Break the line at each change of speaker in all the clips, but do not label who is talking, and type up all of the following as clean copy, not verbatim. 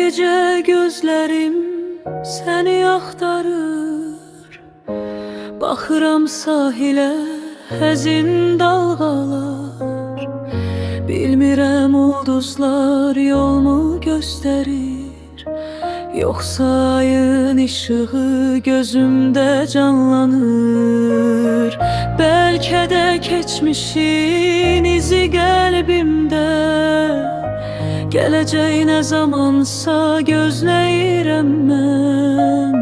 gece gözlerim seni axtarır. Baxıram sahilə həzin dalğalar. Bilmirəm ulduzlar yolmu göstərir, yoxsa ayın işığı gözümdə canlanır. Bəlkə də keçmişin izi qəlbimdə, gələcək nə zamansa gözləyirəm mən.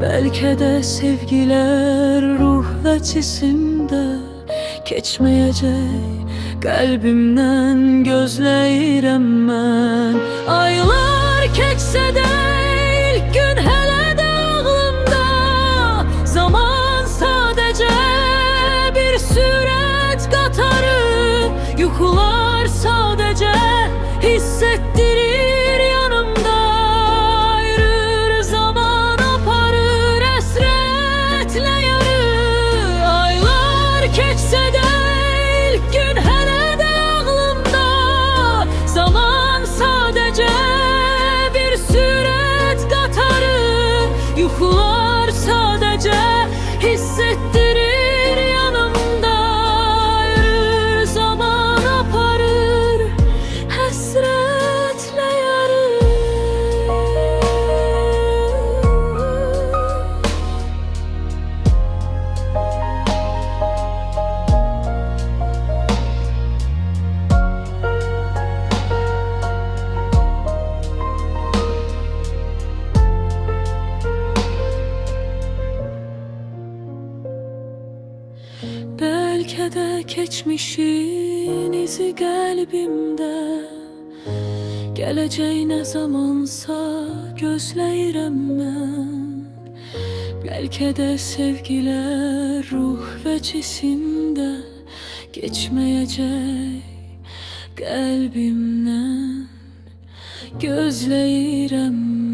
Bəlkə də sevgilər ruh və cisimdə keçməyəcək, qəlbimdən gözləyirəm mən. Aylar keçsə də ilk gün hələ də ağlımda, zaman sadəcə bir sürət qatarı, yuxular sadəcə hiss etdirir yanımda. Ayırır zaman aparır əsrətlə yarı. Aylar keçsə də ilk gün hələ də ağlımda, zaman sadəcə bir sürət qatarı, yuxular sadəcə hiss etdirir yanımda. Ayırır zaman aparır həsrətlə yarı. Bəlkə də keçmişin izi qəlbimdə, gələcək nə zamansa gözləyirəm mən. Bəlkə də sevgilər ruh və cisimdə keçməyəcək, qəlbimdən gözləyirəm mən.